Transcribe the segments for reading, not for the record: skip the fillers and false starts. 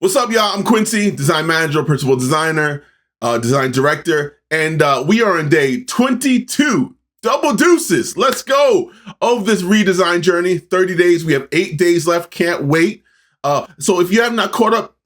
What's up, y'all? I'm Quincy, design manager, principal designer, design director, and we are on day 22. Double deuces. Let's go of this redesign journey. 30 days. We have 8 days left. Can't wait. So if you have not caught up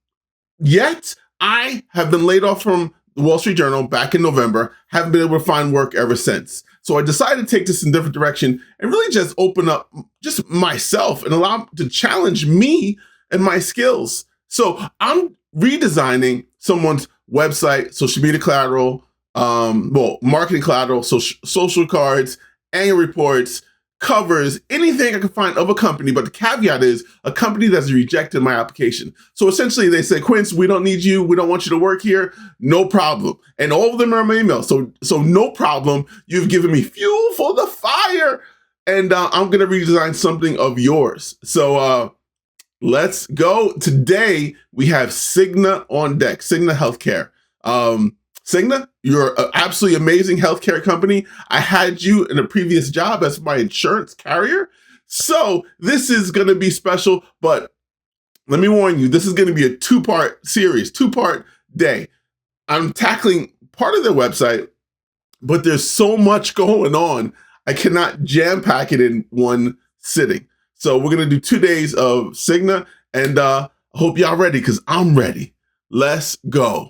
yet, I have been laid off from the Wall Street Journal back in November. Haven't been able to find work ever since. So I decided to take this in a different direction and really just open up just myself and allow to challenge me and my skills. So I'm redesigning someone's website, social media collateral, marketing collateral, social cards, annual reports, covers, anything I can find of a company. But the caveat is a company that's rejected my application. So essentially they say, Quince, we don't need you. We don't want you to work here. No problem. And all of them are in my email. So no problem. You've given me fuel for the fire. And I'm going to redesign something of yours. So let's go. Today, we have Cigna on deck, Cigna Healthcare. Cigna, you're an absolutely amazing healthcare company. I had you in a previous job as my insurance carrier. So this is going to be special, but let me warn you, this is going to be a two-part series, two-part day. I'm tackling part of their website, but there's so much going on. I cannot jam-pack it in one sitting. So we're going to do 2 days of Cigna, and I hope y'all ready because I'm ready. Let's go.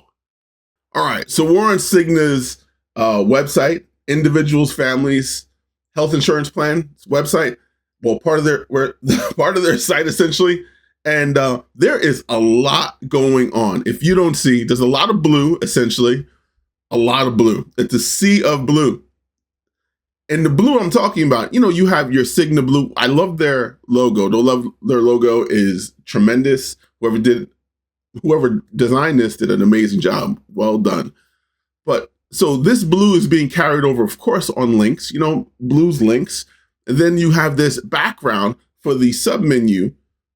All right, so we're on Cigna's website, individuals, families, health insurance plan website. Well, part of their site essentially, and there is a lot going on. If you don't see, there's a lot of blue, essentially, a lot of blue. It's a sea of blue. And the blue I'm talking about, you have your Cigna blue. I love their logo. Their logo is tremendous. Whoever designed this did an amazing job. Well done. But so this blue is being carried over, of course, on links, blue's links. And then you have this background for the submenu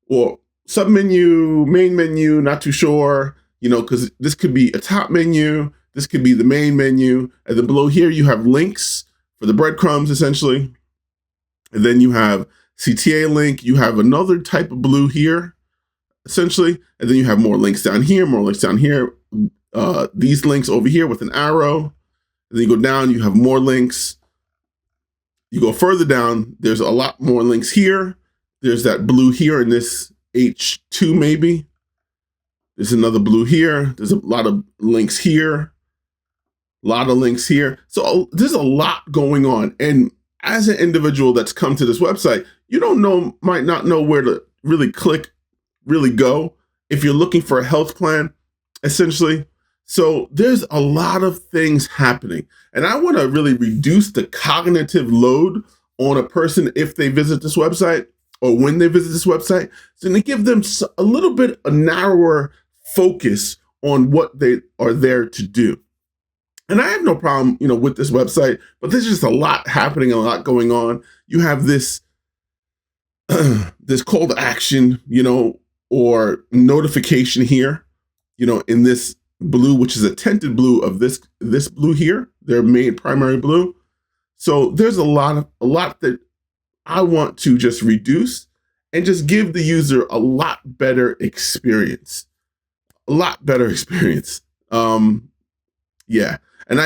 or submenu, main menu, not too sure, because this could be a top menu. This could be the main menu. And then below here, you have links for the breadcrumbs, essentially. And then you have CTA link. You have another type of blue here, essentially. And then you have more links down here, more links down here. These links over here with an arrow. And then you go down, you have more links. You go further down, there's a lot more links here. There's that blue here in this H2 maybe. There's another blue here. There's a lot of links here. A lot of links here. So there's a lot going on. And as an individual that's come to this website, might not know where to really click, really go if you're looking for a health plan, essentially. So there's a lot of things happening. And I want to really reduce the cognitive load on a person if they visit this website or when they visit this website. So to give them a little bit a narrower focus on what they are there to do. And I have no problem, with this website, but there's just a lot happening, a lot going on. You have this, this call to action, or notification here, in this blue, which is a tinted blue of this blue here, their main primary blue. So there's a lot that I want to just reduce and just give the user a lot better experience, Yeah. And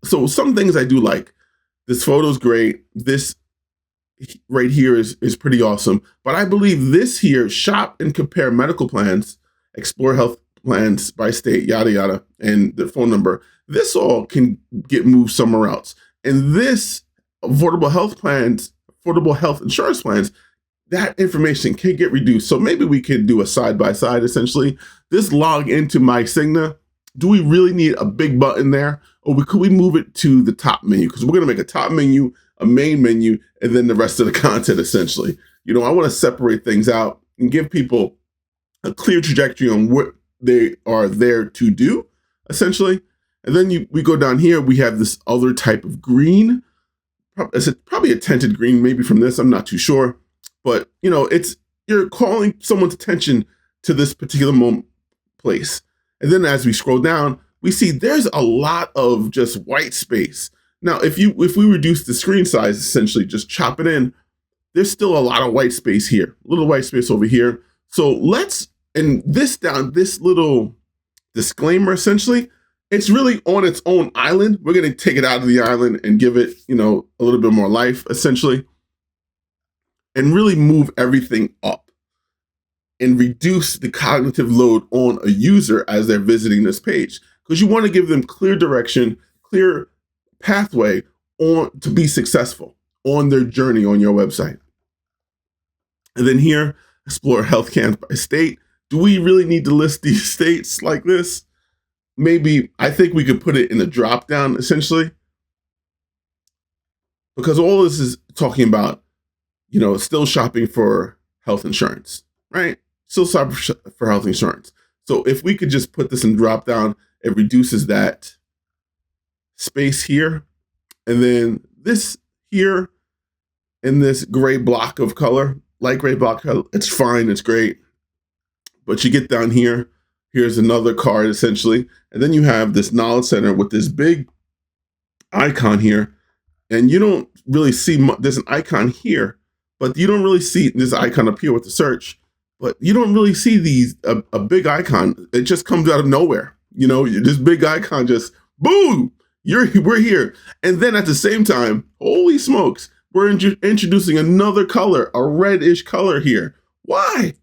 so some things I do like. This photo's great. This right here is pretty awesome. But I believe this here, shop and compare medical plans, explore health plans by state, yada, yada, and the phone number. This all can get moved somewhere else. And this affordable health insurance plans, that information can get reduced. So maybe we could do a side-by-side, essentially. This log into my Cigna. Do we really need a big button there? Or could we move it to the top menu? Because we're going to make a top menu, a main menu, and then the rest of the content, essentially. I want to separate things out and give people a clear trajectory on what they are there to do, essentially. And then we go down here, we have this other type of green. It's probably a tinted green, maybe from this, I'm not too sure. But, you're calling someone's attention to this particular place. And then as we scroll down, we see there's a lot of just white space. Now, if we reduce the screen size, essentially just chop it in, there's still a lot of white space here, a little white space over here. So let's And this little disclaimer, essentially, it's really on its own island. We're going to take it out of the island and give it, a little bit more life, essentially, and really move everything up and reduce the cognitive load on a user as they're visiting this page. Because you want to give them clear direction, clear pathway to be successful on their journey on your website. And then here, explore health plans by state. Do we really need to list these states like this? Maybe I think we could put it in a drop down, essentially, because all this is talking about, still shopping for health insurance, right? Still shopping for health insurance. So if we could just put this in drop down, it reduces that space here. And then this here in this gray block of color, light gray block color, it's fine, it's great. But you get down here, here's another card essentially. And then you have this knowledge center with this big icon here. And you don't really see, there's an icon here, but you don't really see this icon up here with the search, but you don't really see a big icon. It just comes out of nowhere. This big icon just, boom, we're here. And then at the same time, holy smokes, we're introducing another color, a reddish color here. Why?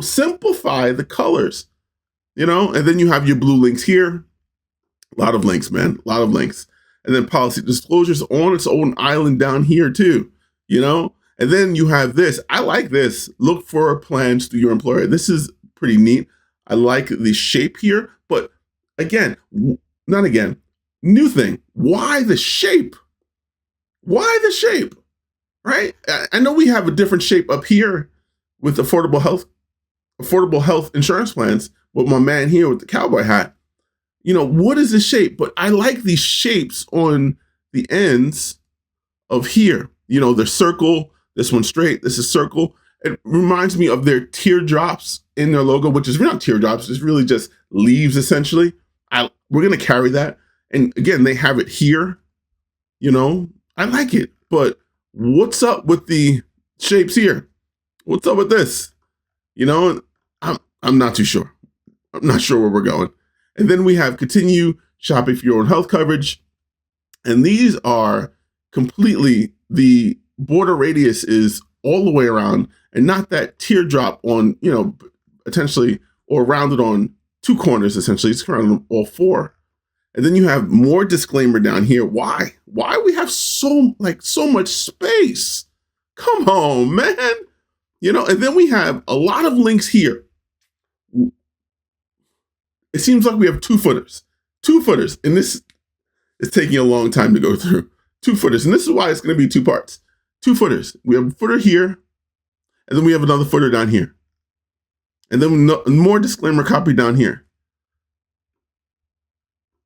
Simplify the colors, and then you have your blue links here. A lot of links, man, a lot of links. And then policy disclosures on its own island down here too, and then you have this. I like this. Look for plans through your employer. This is pretty neat. I like the shape here, but new thing. Why the shape? Right? I know we have a different shape up here with affordable health insurance plans with my man here with the cowboy hat. What is the shape? But I like these shapes on the ends of here. The circle, this one straight, this is circle. It reminds me of their teardrops in their logo, which is not teardrops, it's really just leaves essentially. We're going to carry that. And again, they have it here. I like it. But what's up with the shapes here? What's up with this? I'm not too sure. I'm not sure where we're going. And then we have continue shopping for your own health coverage. And these are completely, the border radius is all the way around and not that teardrop on, potentially, or rounded on two corners, essentially. It's around on all four. And then you have more disclaimer down here. Why we have so much space? Come on, man. And then we have a lot of links here. It seems like we have two footers, and this is taking a long time to go through. 2 footers, and this is why it's going to be 2 parts. 2 footers. We have a footer here, and then we have another footer down here. And then more disclaimer copy down here.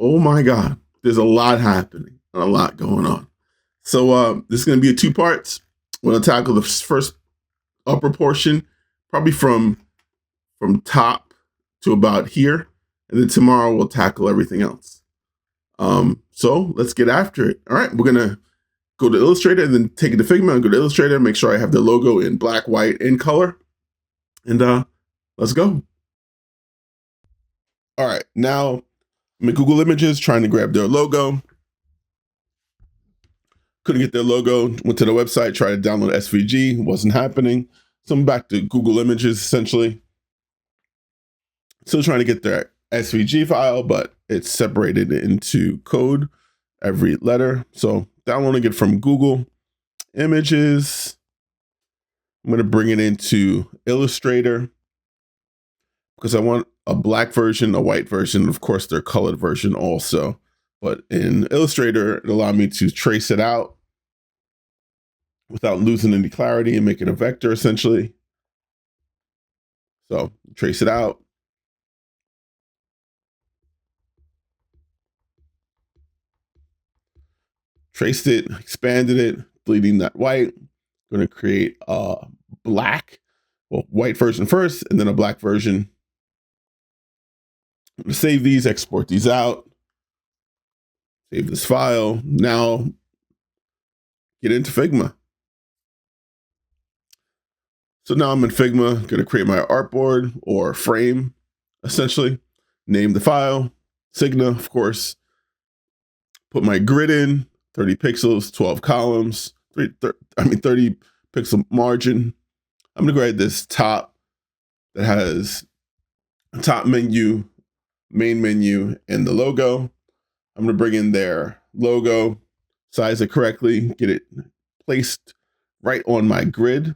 Oh my God, there's a lot happening, a lot going on. So this is going to be 2 parts. We're going to tackle the first upper portion, probably from top to about here. And then tomorrow we'll tackle everything else. So let's get after it. All right, we're going to go to Illustrator and then take it to Figma and go to Illustrator, make sure I have the logo in black, white, and color. And let's go. All right, now I'm in Google Images trying to grab their logo. Couldn't get their logo, went to the website, tried to download SVG, wasn't happening. So I'm back to Google Images, essentially. Still trying to get their SVG file, but it's separated into code, every letter. So downloading it from Google Images. I'm going to bring it into Illustrator because I want a black version, a white version, of course, their colored version also. But in Illustrator, it allowed me to trace it out without losing any clarity and make it a vector, essentially. So trace it out. Traced it, expanded it, deleting that white. I'm going to create a white version first, and then a black version. I'm going to save these, export these out. Save this file. Now get into Figma. So now I'm in Figma, gonna create my artboard or frame, essentially. Name the file, Cigna, of course. Put my grid in, 30 pixels, 12 columns, 30 pixel margin. I'm gonna grab this top that has a top menu, main menu, and the logo. I'm gonna bring in their logo, size it correctly, get it placed right on my grid.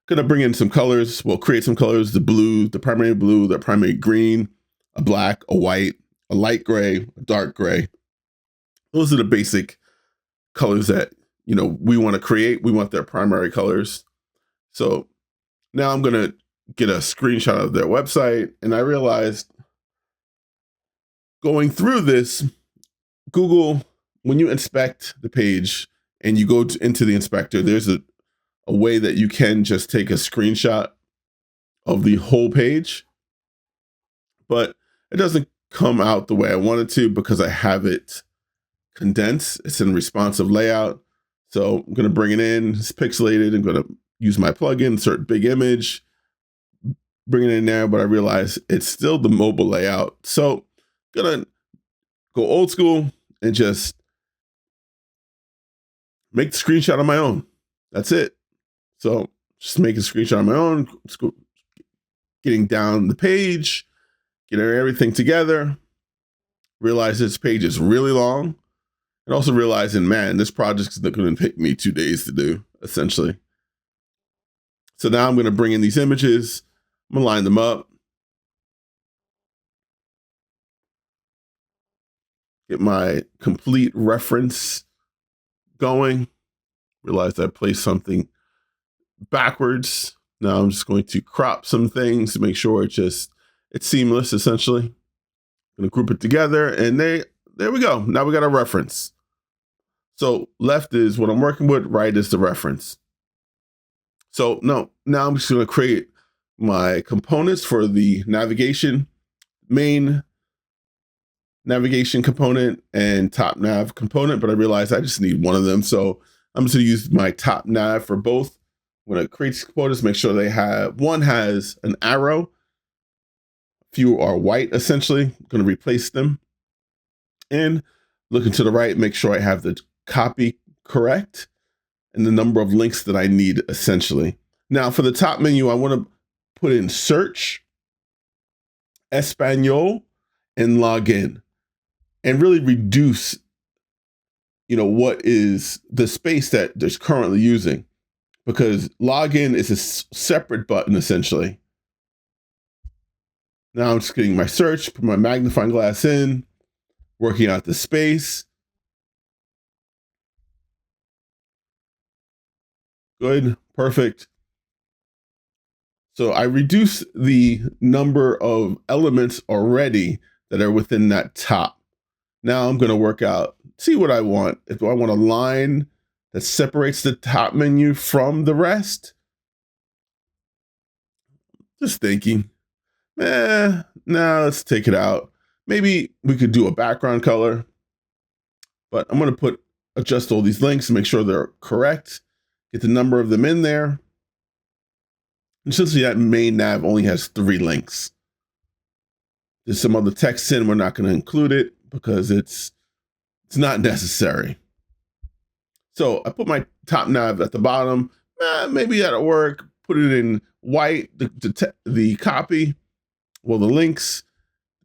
Gonna bring in some colors. We'll create some colors: the blue, the primary green, a black, a white, a light gray, a dark gray. Those are the basic colors that we want to create. We want their primary colors. So now I'm gonna get a screenshot of their website, and I realized going through this, Google, when you inspect the page and you go into the inspector, there's a way that you can just take a screenshot of the whole page, but it doesn't come out the way I want it to because I have it condensed. It's in responsive layout. So I'm going to bring it in. It's pixelated. I'm going to use my plugin, insert big image, bring it in there, but I realize it's still the mobile layout. So I'm going to go old school and just make the screenshot on my own. That's it. So just make a screenshot on my own, getting down the page, getting everything together, realize this page is really long, and also realizing, man, this project is going to take me 2 days to do, essentially. So now I'm going to bring in these images, I'm going to line them up, get my complete reference going, realize I placed something backwards. Now I'm just going to crop some things to make sure it's seamless, essentially. I'm going to group it together, and there we go. Now we got a reference. So left is what I'm working with, right is the reference. So now I'm just going to create my components for the navigation, main navigation component and top nav component, but I realized I just need one of them. So I'm just going to use my top nav for both. When I create these components, make sure one has an arrow. Few are white, essentially. I'm going to replace them. And looking to the right, make sure I have the copy correct and the number of links that I need, essentially. Now for the top menu, I want to put in search, Espanol, and login, and really reduce, what is the space that there's currently using, because login is a separate button, essentially. Now I'm just getting my search, put my magnifying glass in, working out the space. Good, perfect. So I reduce the number of elements already that are within that top. Now I'm going to work out, see what I want. If I want a line that separates the top menu from the rest, just thinking, nah, let's take it out. Maybe we could do a background color, but I'm going to adjust all these links and make sure they're correct. Get the number of them in there. And essentially that main nav only has 3 links. There's some other text in, we're not going to include it because it's not necessary. So I put my top nav at the bottom. Maybe that'll work. Put it in white, the copy. Well, the links,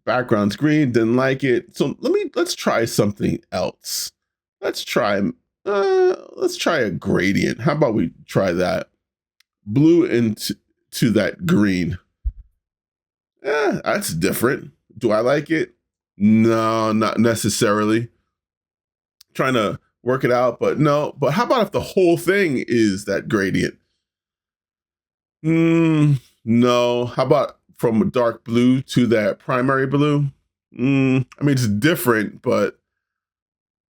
background's green, didn't like it. So let's try something else. Let's try a gradient. How about we try that? Blue into that green. That's different. Do I like it? No, not necessarily. Trying to work it out, but no. But how about if the whole thing is that gradient? No. How about from a dark blue to that primary blue? I mean, it's different, but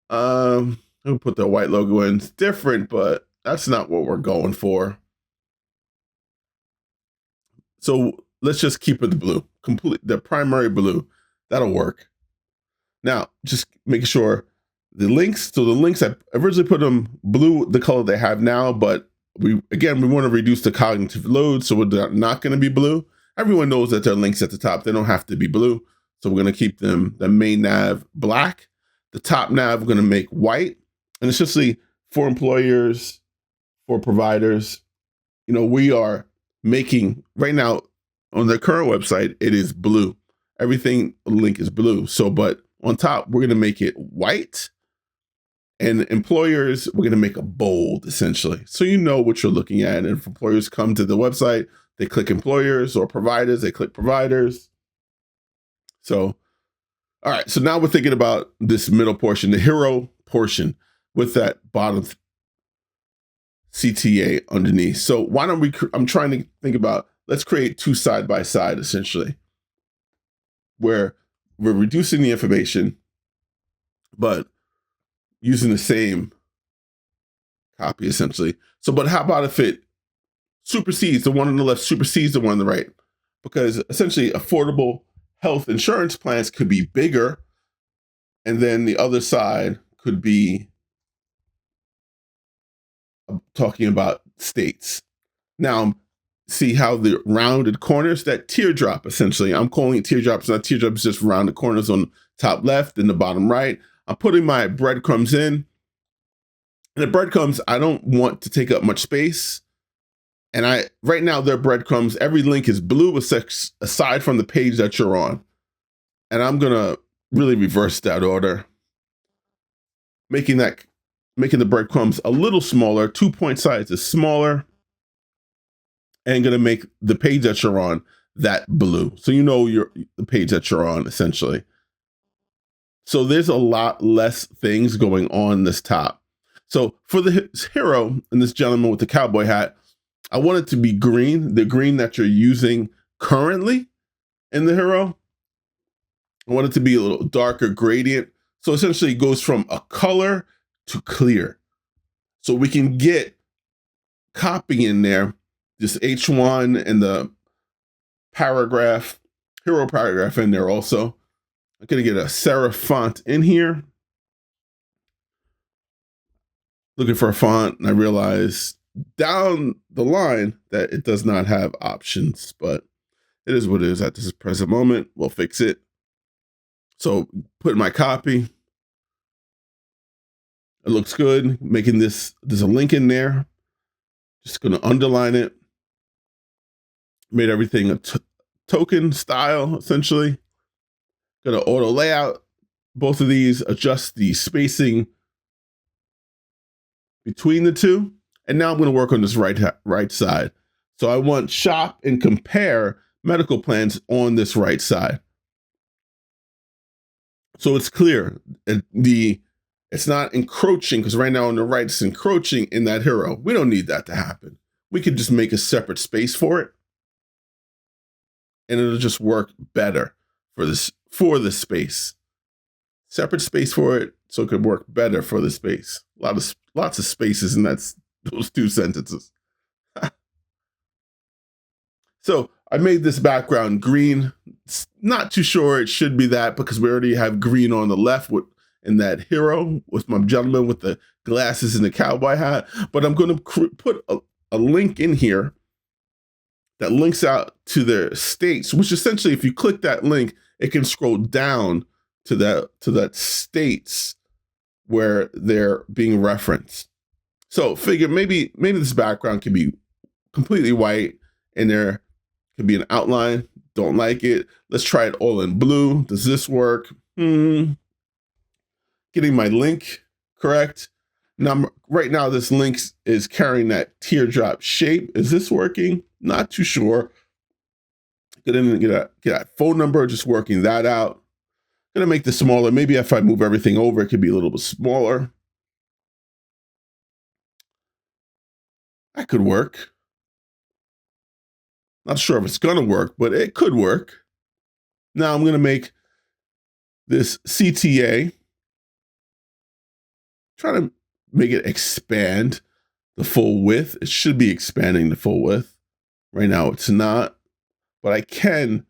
I'll put the white logo in. It's different, but that's not what we're going for. So let's just keep it the blue, the primary blue. That'll work. Now, just making sure the links. So the links, I originally put them blue, the color they have now, but we want to reduce the cognitive load, so we're not going to be blue. Everyone knows that there are links at the top. They don't have to be blue. So we're going to keep them, the main nav, black. The top nav, we're going to make white. And essentially for employers, for providers, we are making, right now on the current website, it is blue. Everything link is blue. So, but on top, we're going to make it white. And employers, we're going to make a bold, essentially. So you know what you're looking at. And if employers come to the website, they click employers, or providers, they click providers. So, all right. So now we're thinking about this middle portion, the hero portion, with that bottom CTA underneath. So why don't we, I'm trying to think about, let's create two side by side, essentially, where we're reducing the information, but using the same copy, essentially. So, but how about if it supersedes, the one on the left supersedes the one on the right? Because essentially affordable health insurance plans could be bigger, and then the other side could be talking about states. Now, see how the rounded corners, that teardrop, essentially, I'm calling it teardrops, not teardrops, just rounded corners on top left and the bottom right. I'm putting my breadcrumbs in. And the breadcrumbs, I don't want to take up much space. And right now, they're breadcrumbs. Every link is blue aside from the page that you're on. And I'm going to really reverse that order, making the breadcrumbs a little smaller. 2-point size is smaller. And going to make the page that you're on that blue. So you know the page that you're on, essentially. So there's a lot less things going on this top. So for the hero and this gentleman with the cowboy hat, I want it to be green, the green that you're using currently in the hero. I want it to be a little darker gradient. So essentially it goes from a color to clear. So we can get copy in there, this H1 and the paragraph, hero paragraph in there also. I'm going to get a serif font in here. Looking for a font, and I realize down the line that it does not have options, but it is what it is at this present moment. We'll fix it. So put my copy. It looks good. Making this, there's a link in there. Just going to underline it. Made everything a token style, essentially. Going to auto layout both of these, adjust the spacing between the two. And now I'm going to work on this right side. So I want shop and compare medical plans on this right side. So it's clear. It's not encroaching, because right now on the right, it's encroaching in that hero. We don't need that to happen. We could just make a separate space for it. And it'll just work better for this space. Separate space for it, so it could work better for the space. Lots of spaces in those two sentences. So I made this background green. It's not too sure it should be that, because we already have green on the left in that hero with my gentleman with the glasses and the cowboy hat. But I'm going to put a link in here that links out to their states, which essentially, if you click that link, it can scroll down to that states where they're being referenced. So figure maybe this background can be completely white and there could be an outline. Don't like it. Let's try it all in blue. Does this work? Getting my link correct. Now, right now, this link is carrying that teardrop shape. Is this working? Not too sure. Gonna get a phone number, just working that out. Gonna make this smaller. Maybe if I move everything over, it could be a little bit smaller. That could work. Not sure if it's gonna work, but it could work. Now I'm gonna make this CTA. Try to make it expand the full width. It should be expanding the full width. Right now it's not, but I can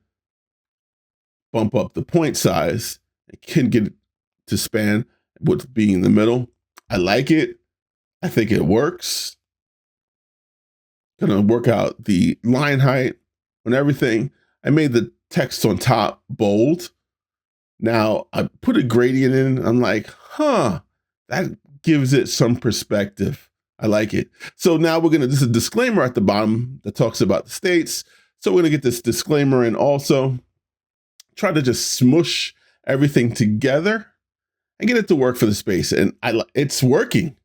bump up the point size. I can get it to span with being in the middle. I like it. I think it works. Gonna work out the line height and everything. I made the text on top bold. Now I put a gradient in. I'm like, that gives it some perspective. I like it. So now there's a disclaimer at the bottom that talks about the states. So we're gonna get this disclaimer in also. Try to just smush everything together and get it to work for the space. And it's working.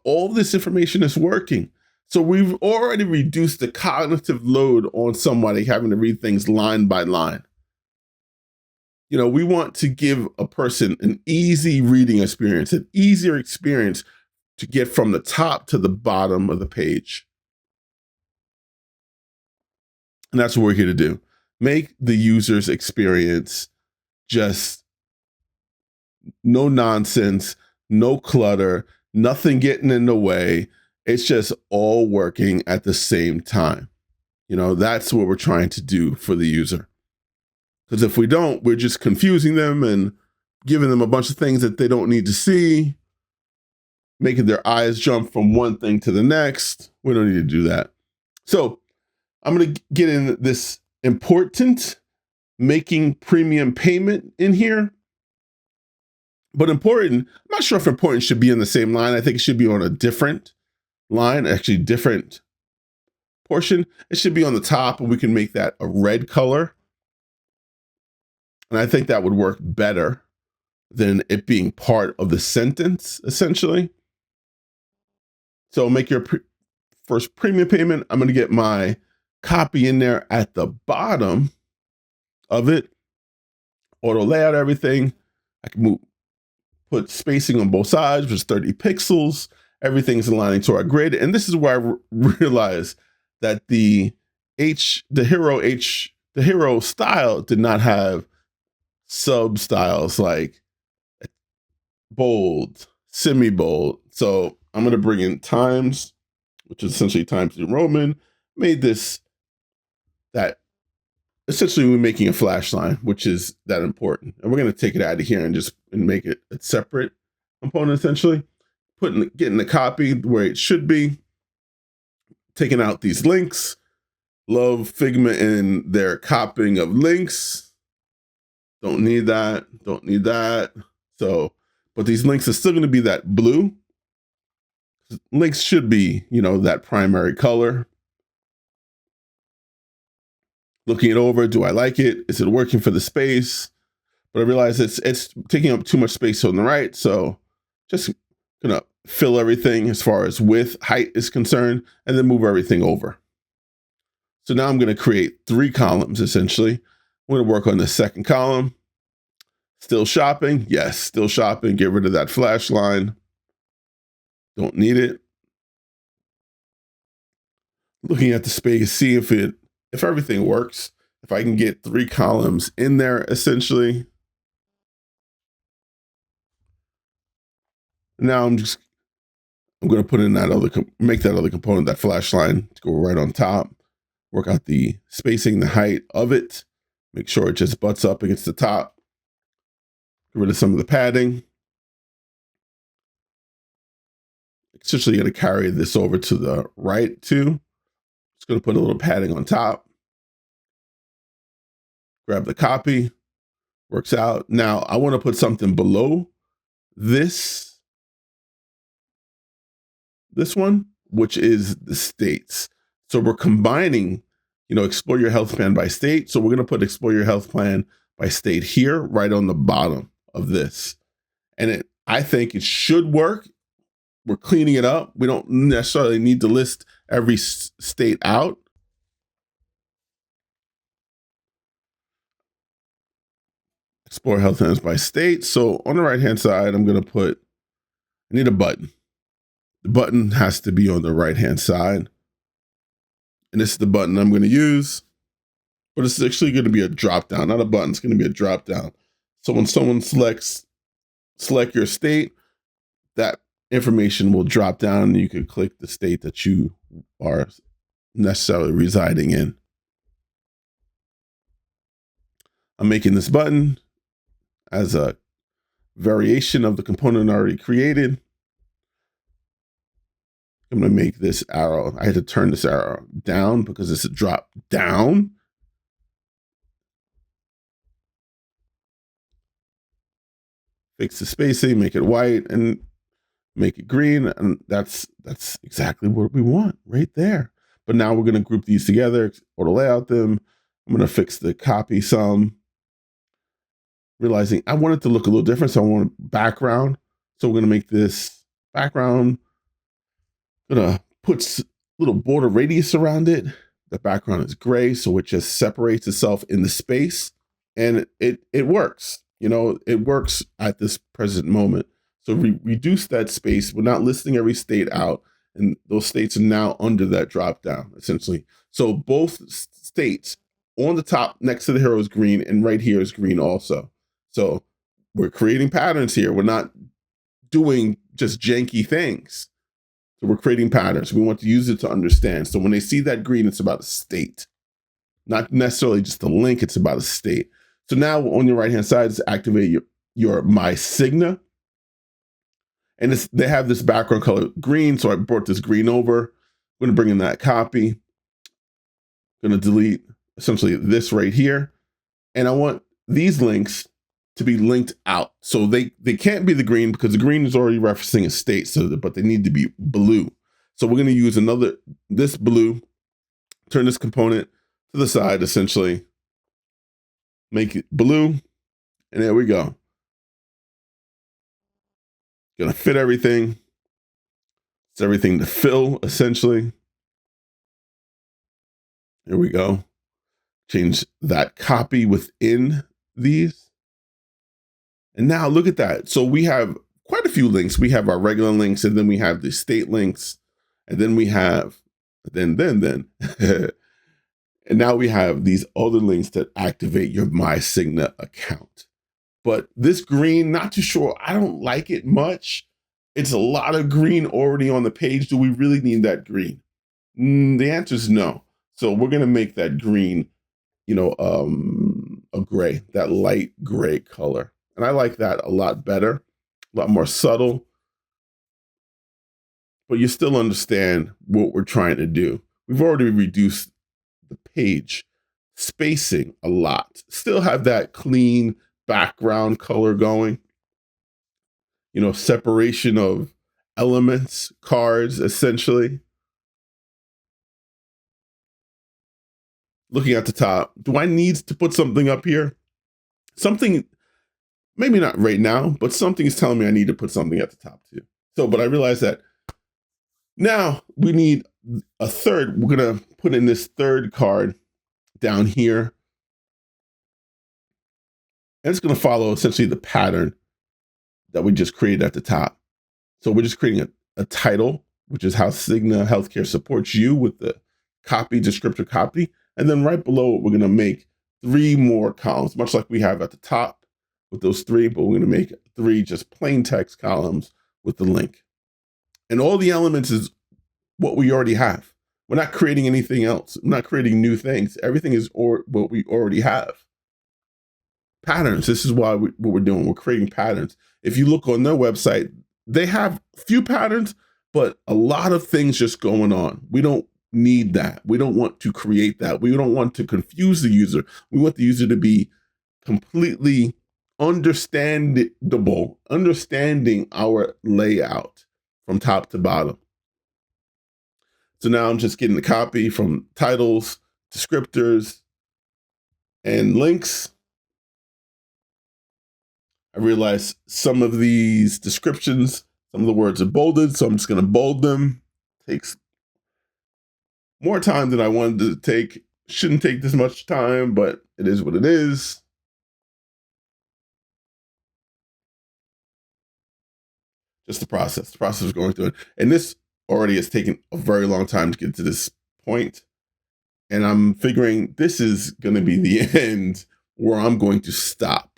All this information is working. So we've already reduced the cognitive load on somebody having to read things line by line. We want to give a person an easy reading experience, an easier experience to get from the top to the bottom of the page. And that's what we're here to do. Make the user's experience just no nonsense, no clutter, nothing getting in the way. It's just all working at the same time. That's what we're trying to do for the user. Because if we don't, we're just confusing them and giving them a bunch of things that they don't need to see, making their eyes jump from one thing to the next. We don't need to do that. So I'm going to get in this important making premium payment in here. But important, I'm not sure if important should be in the same line. I think it should be on a different line, actually different portion. It should be on the top, and we can make that a red color. And I think that would work better than it being part of the sentence, essentially. So make your first premium payment. I'm going to get my copy in there at the bottom of it. Auto layout everything. I can put spacing on both sides, which is 30 pixels. Everything's aligning to our grid. And this is where I realized that the hero style did not have sub styles like bold, semi-bold. So I'm going to bring in times, which is essentially Times New Roman, made this that essentially we're making a flash line, which is that important. And we're going to take it out of here and make it a separate component, essentially. Getting the copy where it should be, taking out these links. Love Figma in their copying of links. Don't need that. So, but these links are still going to be that blue. Links should be, that primary color. Looking it over, do I like it? Is it working for the space? But I realize it's taking up too much space on the right. So just gonna fill everything as far as width, height is concerned, and then move everything over. So now I'm gonna create 3 columns, essentially. We're gonna work on the second column. Still shopping? Yes, still shopping. Get rid of that flash line. Don't need it. Looking at the space, see if everything works. If I can get 3 columns in there, essentially. Now I'm going to put in make that other component, that flash line, to go right on top. Work out the spacing, the height of it. Make sure it just butts up against the top. Get rid of some of the padding. Essentially going to carry this over to the right too. Just going to put a little padding on top. Grab the copy. Works out. Now I want to put something below this one, which is the states. So we're combining, explore your health plan by state. So we're going to put explore your health plan by state here, right on the bottom of this. And I think it should work. We're cleaning it up. We don't necessarily need to list every state out. Explore health plans by state. So on the right-hand side, I'm going to I need a button. The button has to be on the right-hand side. And this is the button I'm going to use. But it's actually going to be a drop-down, not a button. It's going to be a drop-down. So when someone select your state, that information will drop down and you can click the state that you are necessarily residing in. I'm making this button as a variation of the component already created. I'm going to make this arrow. I had to turn this arrow down because it's a drop down. Fix the spacing, make it white, and make it green. And that's exactly what we want right there. But now we're going to group these together or to layout them. I'm going to fix the copy some, realizing I want it to look a little different. So I want a background. So we're going to make this background. I'm going to put a little border radius around it. The background is gray, so it just separates itself in the space, and it works. You know, it works at this present moment. So we reduce that space. We're not listing every state out, and those states are now under that drop down, essentially. So both states on the top next to the hero is green, and right here is green also. So we're creating patterns here. We're not doing just janky things. So we're creating patterns. We want the user to understand. So when they see that green, it's about a state, not necessarily just a link. It's about a state. So now on your right-hand side is activate your My Cigna. And they have this background color green. So I brought this green over. I'm going to bring in that copy. I'm going to delete essentially this right here. And I want these links to be linked out. So they can't be the green because the green is already referencing a state, but they need to be blue. So we're going to use this blue, turn this component to the side, essentially, make it blue, and there we go. Gonna fit everything. It's everything to fill, essentially. Here we go. Change that copy within these. And now look at that. So we have quite a few links. We have our regular links, and then we have the state links, and then we have, then. And now we have these other links that activate your My Cigna account. But this green, not too sure. I don't like it much. It's a lot of green already on the page. Do we really need that green? The answer is no. So we're going to make that green, you know, a gray, that light gray color. And I like that a lot better, a lot more subtle. But you still understand what we're trying to do. We've already reduced the page spacing a lot. Still have that clean background color going. You know, separation of elements, cards, essentially. Looking at the top, do I need to put something up here? Something, maybe not right now, but something is telling me I need to put something at the top too. So, but I realize that now we need a third. We're going to put in this third card down here. And it's going to follow essentially the pattern that we just created at the top. So we're just creating a title, which is how Cigna Healthcare supports you with the copy, descriptor copy. And then right below it, we're going to make 3 more columns, much like we have at the top with those 3, but we're going to make 3 just plain text columns with the link. And all the elements is what we already have. We're not creating anything else. We're not creating new things. Everything is what we already have. Patterns. This is what we're doing. We're creating patterns. If you look on their website, they have a few patterns, but a lot of things just going on. We don't need that. We don't want to create that. We don't want to confuse the user. We want the user to be completely understanding our layout from top to bottom. So now I'm just getting the copy from titles, descriptors, and links. I realize some of these descriptions, some of the words are bolded, so I'm just going to bold them. Takes more time than I wanted to take. Shouldn't take this much time, but it is what it is. Just the process. The process of going through it. And this already has taken a very long time to get to this point. And I'm figuring this is going to be the end where I'm going to stop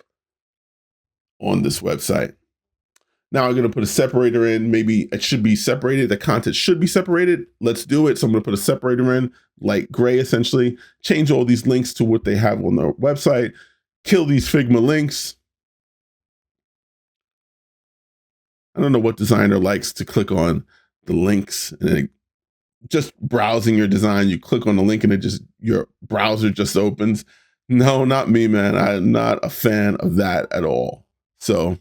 on this website. Now I'm going to put a separator in. Maybe it should be separated. The content should be separated. Let's do it. So I'm going to put a separator in, light gray, essentially. Change all these links to what they have on their website. Kill these Figma links. I don't know what designer likes to click on the links, and then just browsing your design, you click on the link and your browser just opens. No, not me, man. I'm not a fan of that at all. So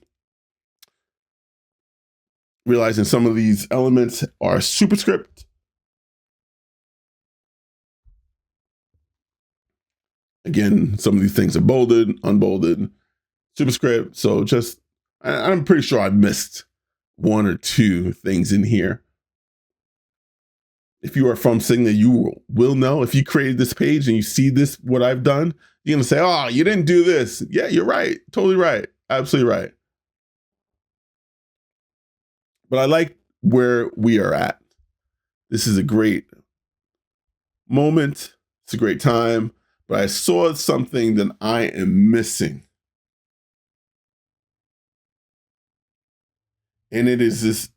realizing some of these elements are superscript. Again, some of these things are bolded, unbolded, superscript. So I'm pretty sure I missed one or two things in here. If you are from Cigna, you will know. If you created this page and you see this, what I've done, you're gonna say, oh, you didn't do this. Yeah, you're right. Totally right. Absolutely right. But I like where we are at. This is a great moment. It's a great time. But I saw something that I am missing. And it is this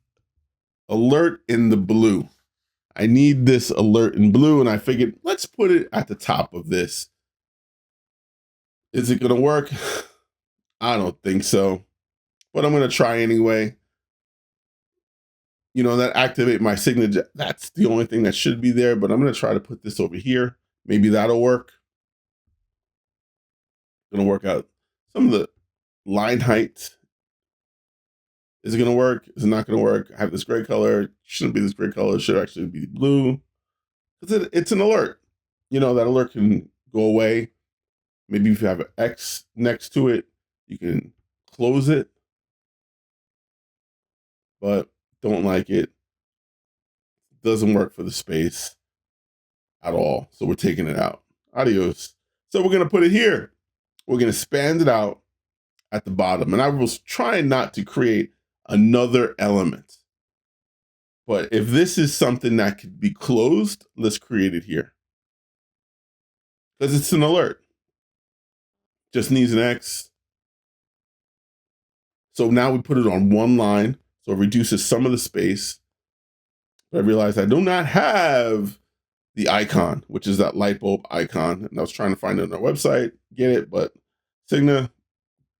alert in the blue. I need this alert in blue, and I figured, let's put it at the top of this. Is it going to work? I don't think so, but I'm going to try anyway. You know, that activate my signature. That's the only thing that should be there, but I'm going to try to put this over here. Maybe that'll work. Going to work out some of the line height. Is it going to work? Is it not going to work? I have this gray color. Shouldn't be this gray color. It should actually be blue. Because it's an alert. You know, that alert can go away. Maybe if you have an X next to it, you can close it. But don't like it. Doesn't work for the space at all. So we're taking it out. Adios. So we're going to put it here. We're going to expand it out at the bottom. And I was trying not to create another element. But if this is something that could be closed, let's create it here. Because it's an alert. Just needs an X. So now we put it on one line. So it reduces some of the space. But I realized I do not have the icon, which is that light bulb icon. And I was trying to find it on our website, get it, but Cigna,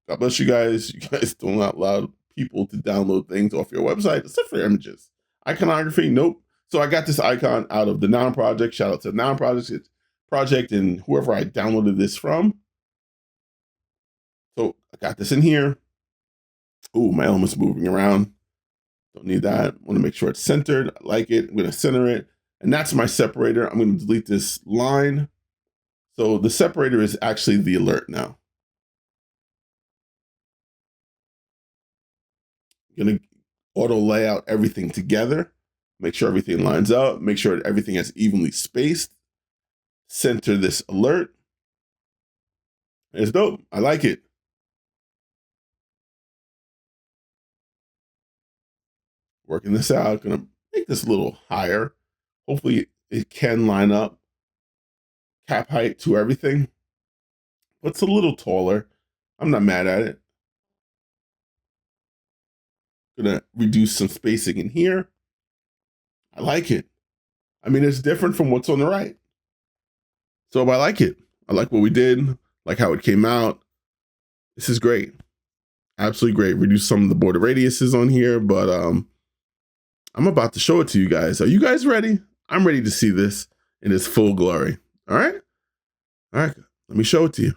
God bless you guys. You guys do not allow people to download things off your website, except for images. Iconography, nope. So I got this icon out of the Noun Project. Shout out to the Noun Project and whoever I downloaded this from. So I got this in here. Ooh, my element's moving around. Don't need that. I want to make sure it's centered. I like it. I'm going to center it. And that's my separator. I'm going to delete this line. So the separator is actually the alert now. I'm going to auto layout everything together. Make sure everything lines up. Make sure everything is evenly spaced. Center this alert. It's dope. I like it. Working this out. Going to make this a little higher. Hopefully it can line up. Cap height to everything. But it's a little taller. I'm not mad at it. Gonna reduce some spacing in here. I like it. I mean, it's different from what's on the right. So I like it. I like what we did, like how it came out. This is great. Absolutely great. Reduce some of the border radiuses on here, but I'm about to show it to you guys. Are you guys ready? I'm ready to see this in its full glory. All right? All right, let me show it to you.